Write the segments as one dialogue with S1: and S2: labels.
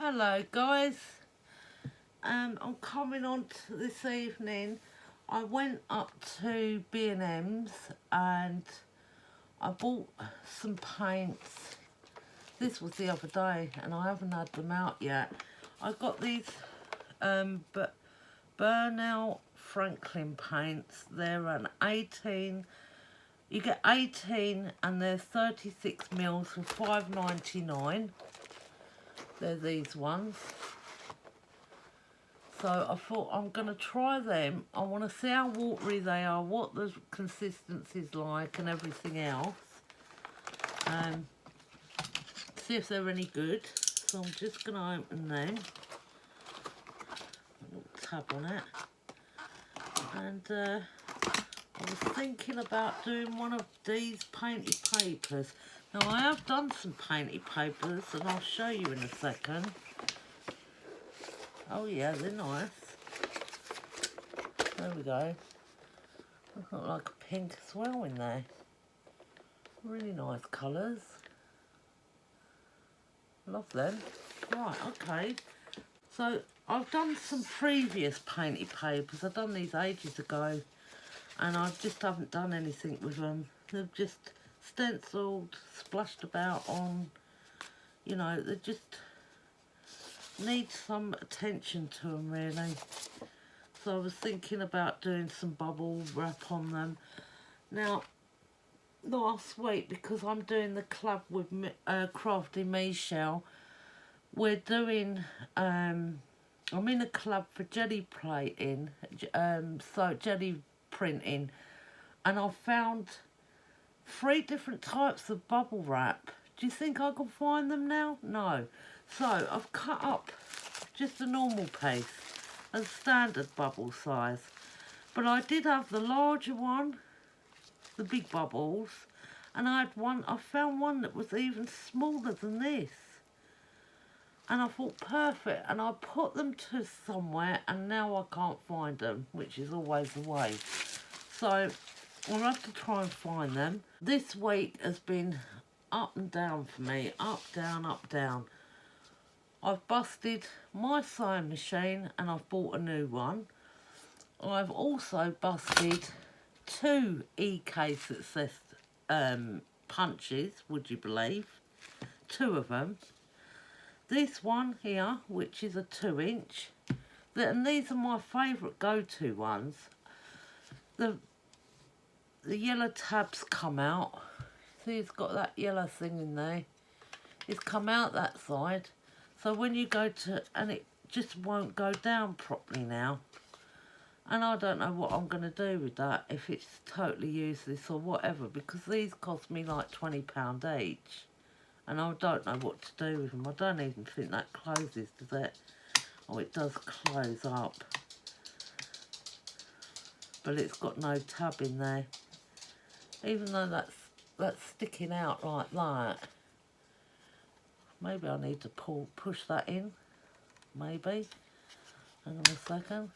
S1: Hello guys, I'm coming on to this evening. I went up to B&M's and I bought some paints. This was the other day and I haven't had them out yet. I got these Burnout Franklin paints. They're an 18, you get 18 and they're 36 mils for $5.99. They're these ones. So I thought I'm going to try them. I want to see how watery they are, what the consistency's like and everything else. See if they're any good. So I'm just going to open them. A little tab on it. And I was thinking about doing one of these painted papers. Now I have done some painted papers and I'll show you in a second. Oh yeah, they're nice. There we go. I've got like a pink as well in there. Really nice colours. Love them. Right, okay. So I've done some previous painted papers. I've done these ages ago and I just haven't done anything with them. They've just stenciled, splashed about on, you know, they just need some attention to them really. So I was thinking about doing some bubble wrap on them. Now last week, because I'm doing the club with Crafty Michelle, we're doing I'm in a club for jelly plating, so jelly printing, and I found 3 different types of bubble wrap. Do you think I can find them now? No. So I've cut up just a normal piece, a standard bubble size. But I did have the larger one, the big bubbles, and I found one that was even smaller than this. And I thought perfect, and I put them to somewhere and now I can't find them, which is always the way. So I'll have to try and find them. This week has been up and down for me, up, down, up, down. I've busted my sewing machine and I've bought a new one. I've also busted 2 e-case that says punches, would you believe? 2 of them. This one here, which is a 2-inch, and these are my favourite go-to ones. The yellow tabs come out. See, it's got that yellow thing in there. It's come out that side. So when you go to, and it just won't go down properly now. And I don't know what I'm going to do with that, if it's totally useless or whatever, because these cost me like £20 each. And I don't know what to do with them. I don't even think that closes, does it? Oh, it does close up. But it's got no tab in there. Even though that's sticking out like that. Maybe I need to push that in. Maybe. Hang on a second.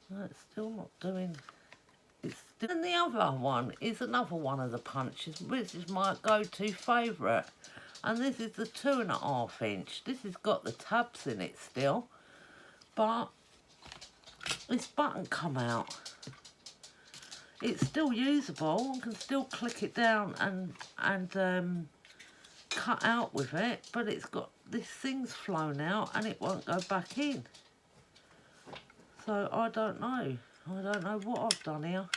S1: No, it's still not doing. And the other one is another one of the punches, which is my go-to favourite. And this is the 2.5 inch. This has got the tabs in it still. But this button come out. It's still usable. I can still click it down and cut out with it, but it's got this thing's flown out and it won't go back in. So I don't know. I don't know what I've done here.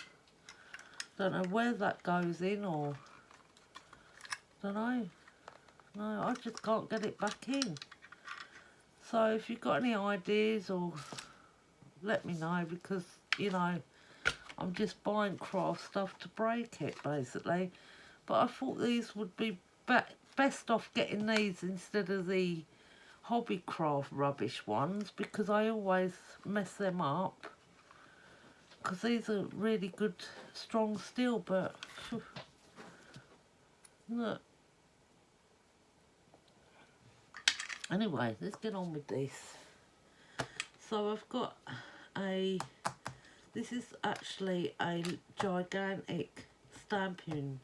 S1: Don't know where that goes in, or don't know. No, I just can't get it back in. So if you've got any ideas, or let me know, because you know I'm just buying craft stuff to break it basically. But I thought these would be best off getting these instead of the hobby craft rubbish ones, because I always mess them up. Because these are really good strong steel, but look. Anyway, let's get on with this. So I've got this is actually a gigantic stamping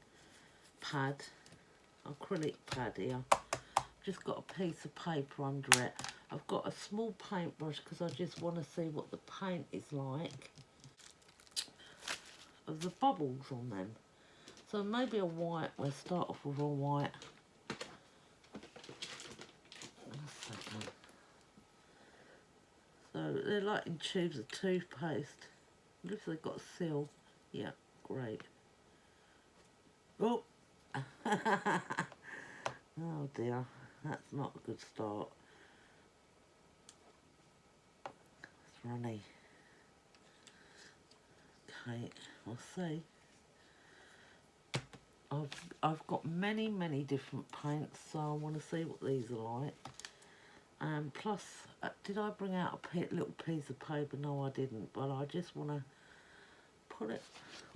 S1: pad, acrylic pad here. just got a piece of paper under it. I've got a small paintbrush because I just want to see what the paint is like of the bubbles on them. So maybe a white. We'll start off with a white. So they're like in tubes of toothpaste. Looks like they've got a seal. Yeah, great. Oh! Oh dear, that's not a good start. It's runny. Okay, I'll see. I've got many different paints, so I want to see what these are like. And plus, did I bring out a little piece of paper? No, I didn't, but I just want to put it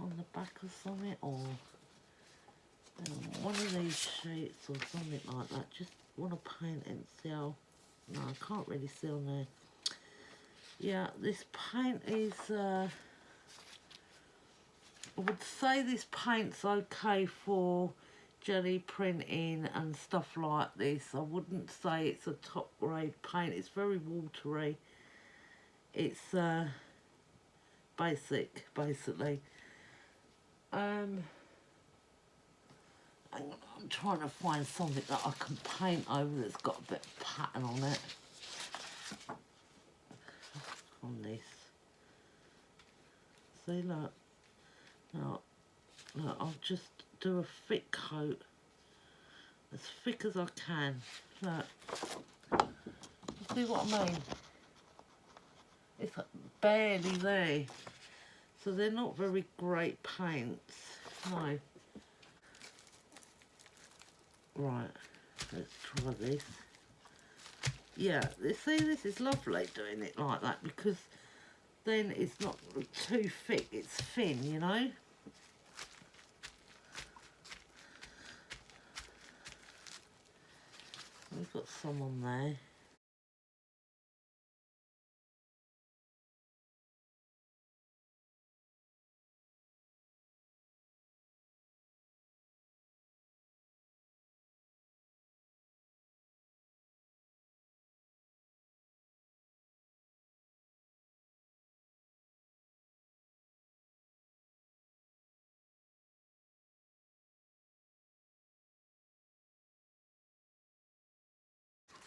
S1: on the back of something, or one of these sheets or something like that. Just want to paint it and see how... No, I can't really see on there. Yeah, this paint is... I would say this paint's okay for jelly printing and stuff like this. I wouldn't say it's a top grade paint. It's very watery. It's basic, basically. I'm trying to find something that I can paint over that's got a bit of pattern on it. On this. See, look. Look, I'll just do a thick coat. As thick as I can. Look. You see what I mean? It's barely there. So they're not very great paints. No. Right, let's try this. Yeah, see, this is lovely doing it like that, because then it's not too thick, it's thin, you know. We've got some on there.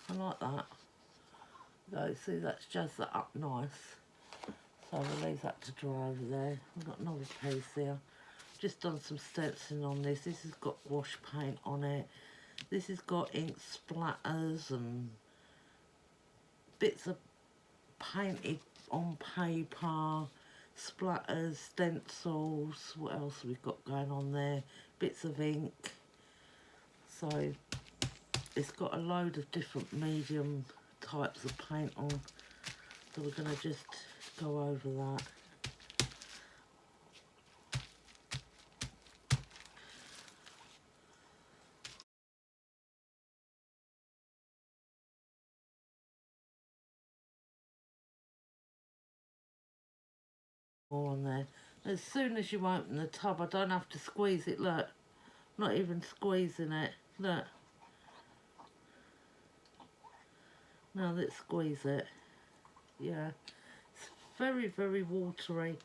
S1: I like that. So, see, that's just that up nice. So we'll leave that to dry over there. We've got another piece here. Just done some stenciling on this. This has got wash paint on it. This has got ink splatters and bits of painted on paper, splatters, stencils. What else have we got going on there? Bits of ink. So it's got a load of different medium types of paint on. So we're going to just go over that. More on there. As soon as you open the tub, I don't have to squeeze it, look. Not even squeezing it, look. Now let's squeeze it. Yeah, it's very watery.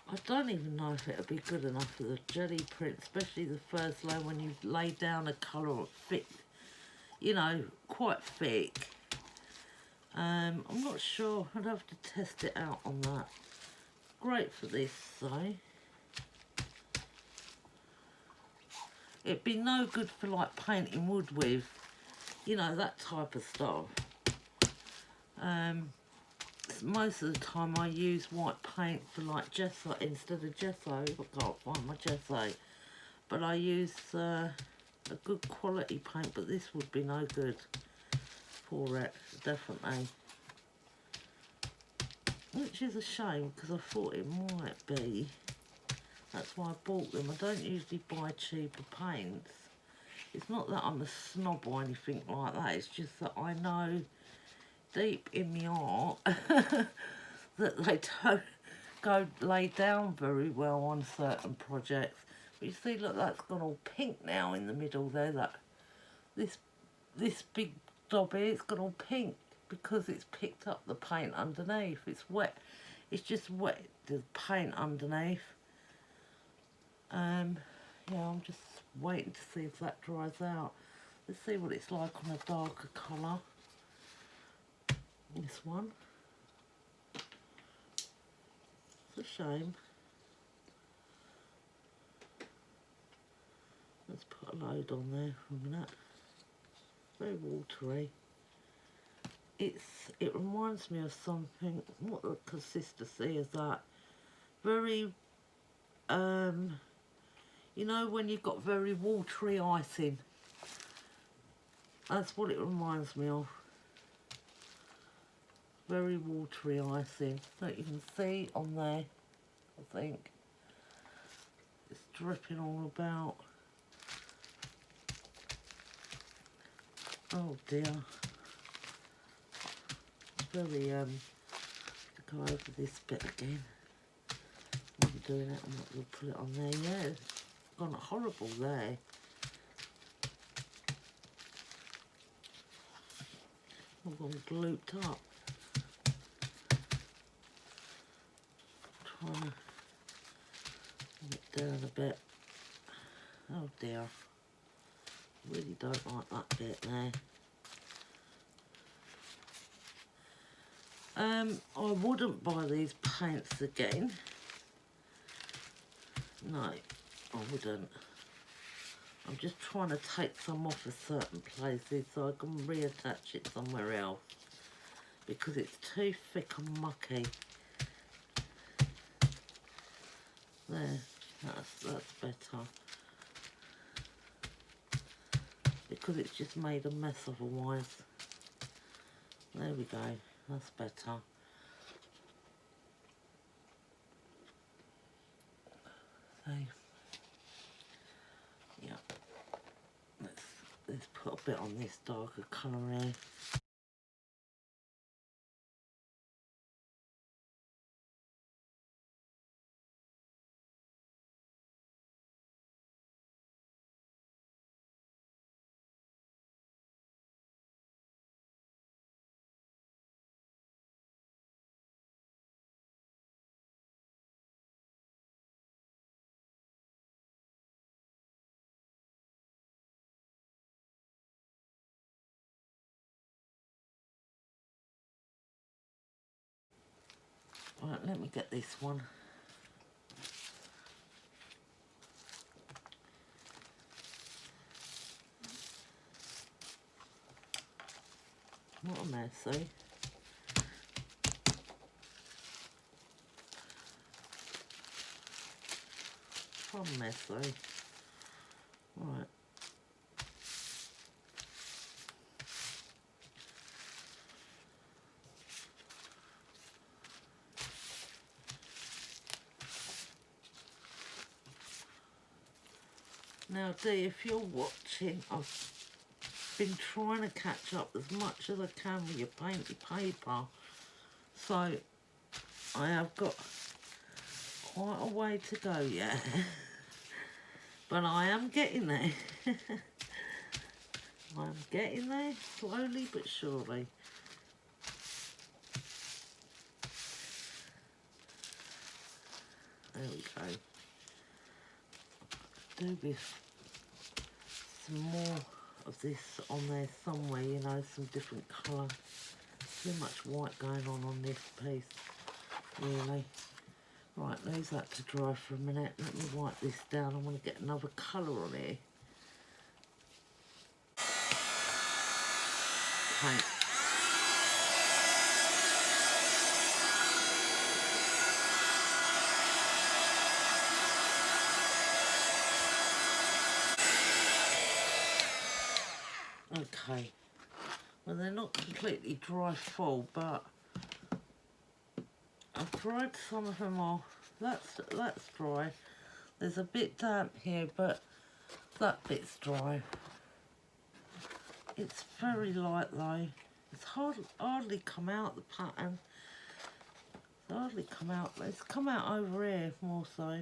S1: I don't even know if it'll be good enough for the jelly print, especially the first layer when you lay down a colour thick, you know, quite thick. I'm not sure. I'd have to test it out on that. Great for this, though. It'd be no good for like painting wood with, you know, that type of stuff. Most of the time I use white paint for like gesso instead of gesso. I can't find my gesso. But I use a good quality paint, but this would be no good for it, definitely. Which is a shame, because I thought it might be. That's why I bought them. I don't usually buy cheaper paints. It's not that I'm a snob or anything like that. It's just that I know deep in the art that they don't go lay down very well on certain projects. But you see, look, that's gone all pink now in the middle there. That this big dob here, it's gone all pink because it's picked up the paint underneath. It's wet. It's just wet, the paint underneath. Yeah, I'm just waiting to see if that dries out. Let's see what it's like on a darker colour. This one. It's a shame. Let's put a load on there for a minute. Very watery. It reminds me of something. What the consistency is that? Very you know when you've got very watery icing. That's what it reminds me of. Very watery icing. So you can see on there, I think. It's dripping all about. Oh dear. Very to go over this bit again. When you're doing it, I'm not going to put it on there. Yeah, it's gone horrible there. I've gone glooped up. Trying to bring it down a bit. Oh dear. Really don't like that bit there. I wouldn't buy these paints again. No, I wouldn't. I'm just trying to take some off of certain places so I can reattach it somewhere else because it's too thick and mucky. There, that's better. Because it's just made a mess otherwise. There we go, that's better. So, yeah, let's put a bit on this darker colour here. Right, let me get this one. What a mess, eh? What a mess, eh? Right. Now, Dee, if you're watching, I've been trying to catch up as much as I can with your Painty paper. So, I have got quite a way to go yet. But I am getting there. I'm getting there, slowly but surely. There we go. Do with some more of this on there somewhere, you know, some different colour. Too much white going on this piece, really. Right, leave that to dry for a minute. Let me wipe this down. I want to get another colour on here. Paint. Okay, well they're not completely dry full, but I've dried some of them off. That's dry. There's a bit damp here, but that bit's dry. It's very light though. It's hardly come out, the pattern. It's hardly come out. It's come out over here more so.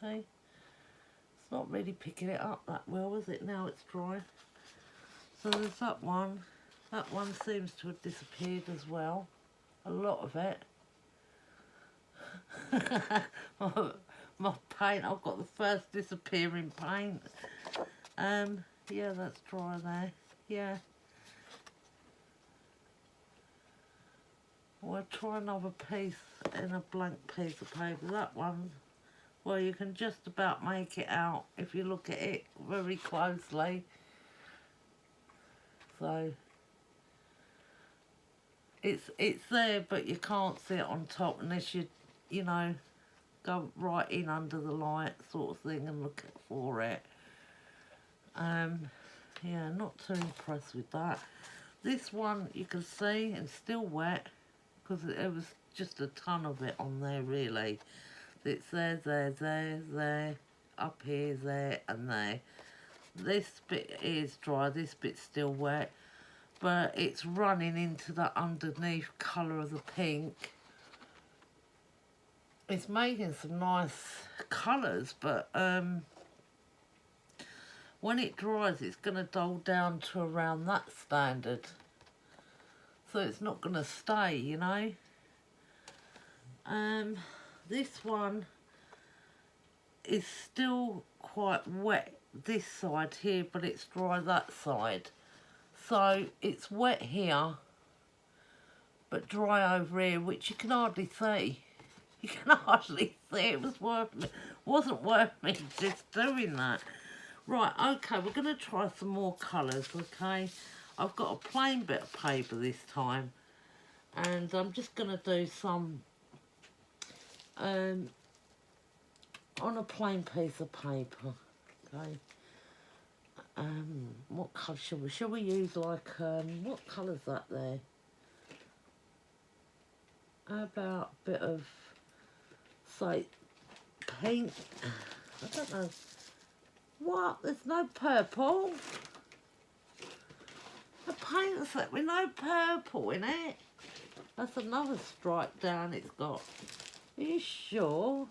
S1: See? It's not really picking it up that well, is it, now it's dry? So there's that one. That one seems to have disappeared as well. A lot of it. my paint, I've got the first disappearing paint. Yeah, that's dry there. Yeah. We'll try another piece in a blank piece of paper. That one, well, you can just about make it out if you look at it very closely. So it's there, but you can't see it on top unless you know, go right in under the light sort of thing and look for it. Yeah, not too impressed with that. This one you can see it's still wet because it was just a ton of it on there really. It's there, up here, there and there. This bit is dry, this bit's still wet, but it's running into the underneath colour of the pink. It's making some nice colours, but when it dries it's going to dull down to around that standard. So it's not going to stay, you know. This one is still quite wet this side here, but it's dry that side. So it's wet here, but dry over here, which you can hardly see. You can hardly see. It wasn't worth me just doing that. Right, okay, we're going to try some more colours, okay? I've got a plain bit of paper this time, and I'm just going to do some on a plain piece of paper, okay? What colour shall we use, like, what colour's that there? How about a bit of, say, pink? I don't know. What? There's no purple? A paint set with no purple in it? That's another stripe down it's got. Are you sure?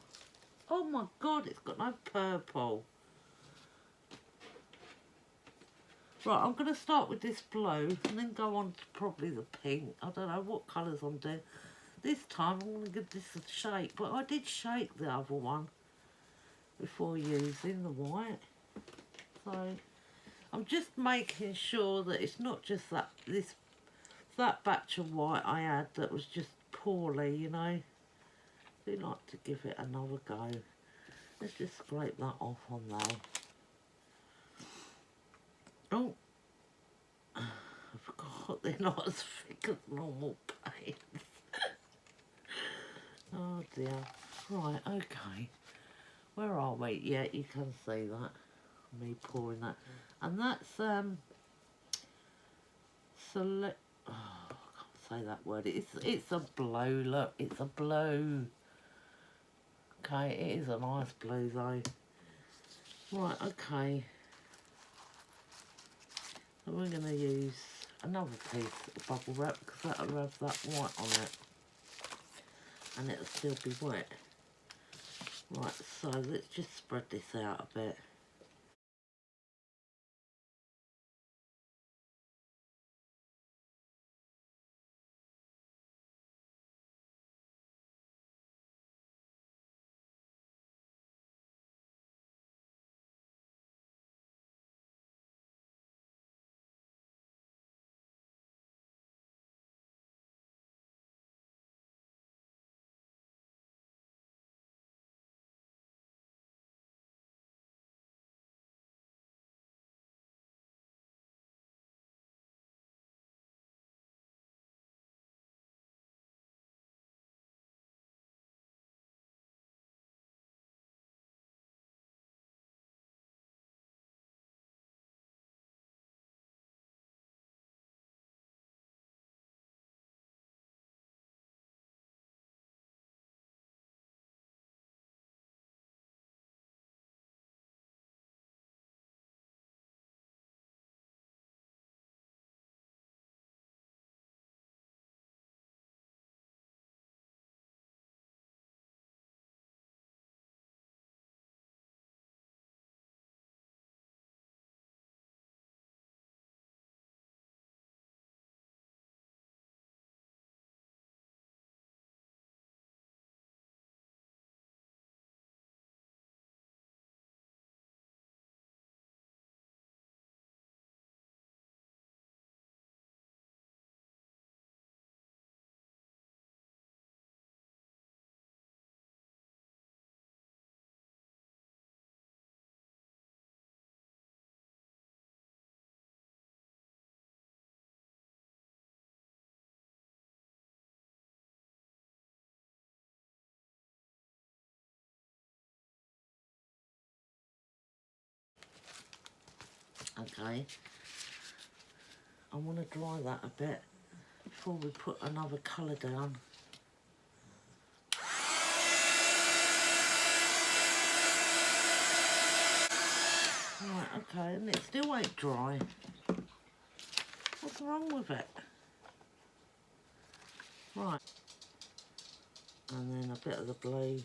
S1: Oh my God, it's got no purple. Right, I'm going to start with this blue and then go on to probably the pink. I don't know what colours I'm doing. This time I'm going to give this a shake, but I did shake the other one before using the white. So I'm just making sure that it's not just that batch of white I had that was just poorly, you know. I do like to give it another go. Let's just scrape that off on there. Oh, I forgot they're not as thick as normal paints. Oh dear. Right, okay. Where are we? Yeah, you can see that. Me pouring that. And that's select. Oh, I can't say that word. It's a blue. Look, it's a blue. Okay, it is a nice blue though. Right, okay. So we're going to use another piece of bubble wrap because that'll have that white on it. And it'll still be wet. Right, so let's just spread this out a bit. Okay. I want to dry that a bit before we put another colour down. Right, okay, and it still ain't dry. What's wrong with it? Right. And then a bit of the blue.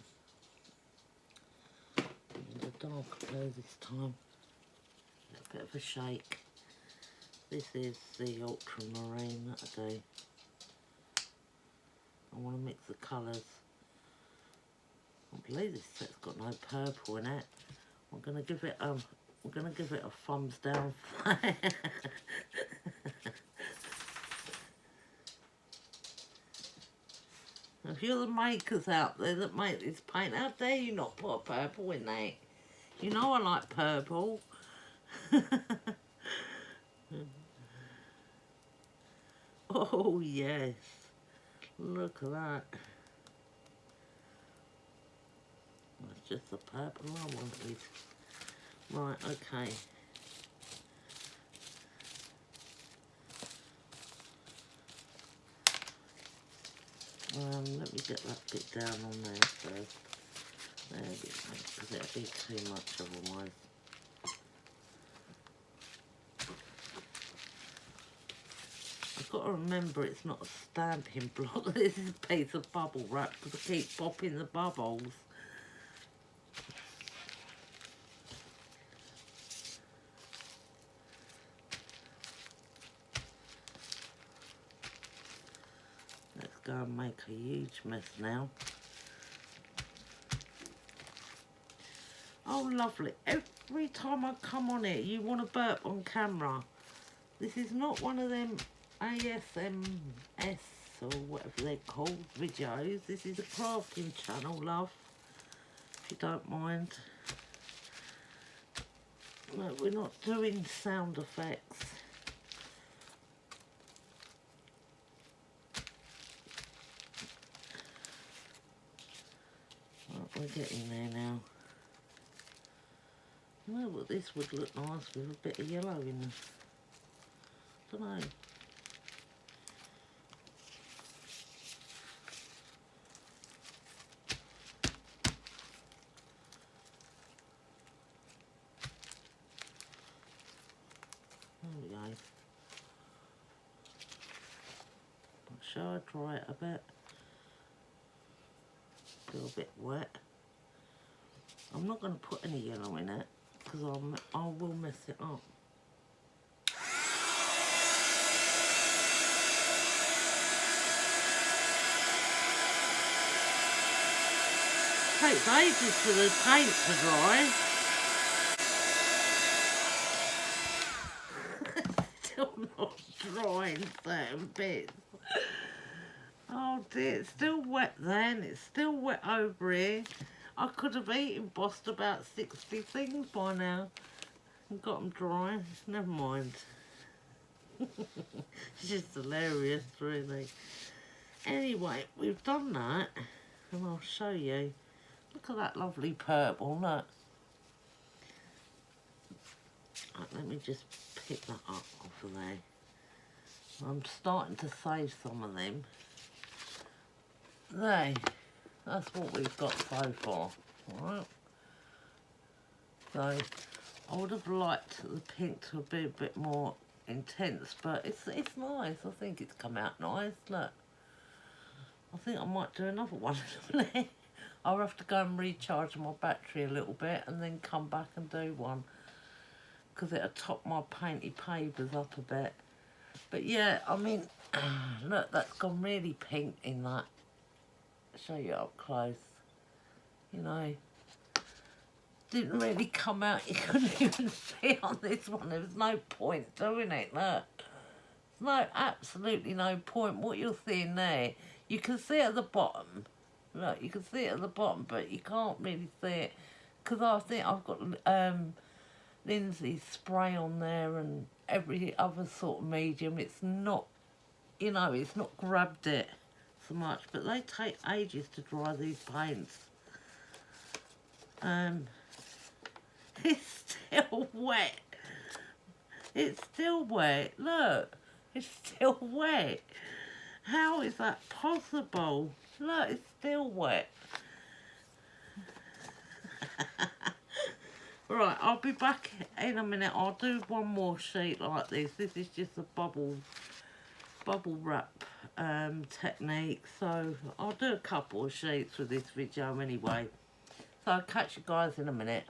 S1: And the dark blue this time. A bit of a shake. This is the ultramarine that I do. I want to mix the colours. I believe this set's got no purple in it. We're gonna give it a thumbs down. If you're the makers out there that make this paint, how dare you not put a purple in there? You know I like purple. Oh yes, look at that. That's just the purple I wanted. Right, okay. Let me get that bit down on there first. There we go, because it'll be too much otherwise. I've got to remember it's not a stamping block. This is a piece of bubble wrap because I keep popping the bubbles. Let's go and make a huge mess now. Oh lovely, every time I come on it you want to burp on camera. This is not one of them ASMS or whatever they're called videos. This is a crafting channel, love, if you don't mind. No, we're not doing sound effects. Right, we're getting there now. I know what this would look nice with a bit of yellow in it. Don't know. There we go. Shall I dry it a bit? Still a bit wet. I'm not going to put any yellow in it because I will mess it up. Takes ages for the paint to dry. Still not drying certain bits. Oh dear, it's still wet then, it's still wet over here. I could have embossed about 60 things by now and got them dry. Never mind. It's just hilarious, really. Anyway, we've done that and I'll show you. Look at that lovely purple, look. Right, let me just pick that up off of there. I'm starting to save some of them. There, that's what we've got so far. Alright. So, I would have liked the pink to be a bit more intense, but it's nice. I think it's come out nice, look. I think I might do another one. I'll have to go and recharge my battery a little bit and then come back and do one. Because it'll top my painty papers up a bit. But yeah, I mean, look, that's gone really pink in that. Show you up close. You know, didn't really come out. You couldn't even see on this one. There was no point doing it, look. There's absolutely no point. What you're seeing there, you can see at the bottom. Look, you can see it at the bottom, but you can't really see it. Because I think I've got Lindsay's spray on there and every other sort of medium. It's not, you know, it's not grabbed it so much. But they take ages to dry these paints. It's still wet. It's still wet. Look, it's still wet. How is that possible? Look, it's still wet. Right, I'll be back in a minute. I'll do one more sheet like this. This is just a bubble wrap technique. So I'll do a couple of sheets with this video anyway. So I'll catch you guys in a minute.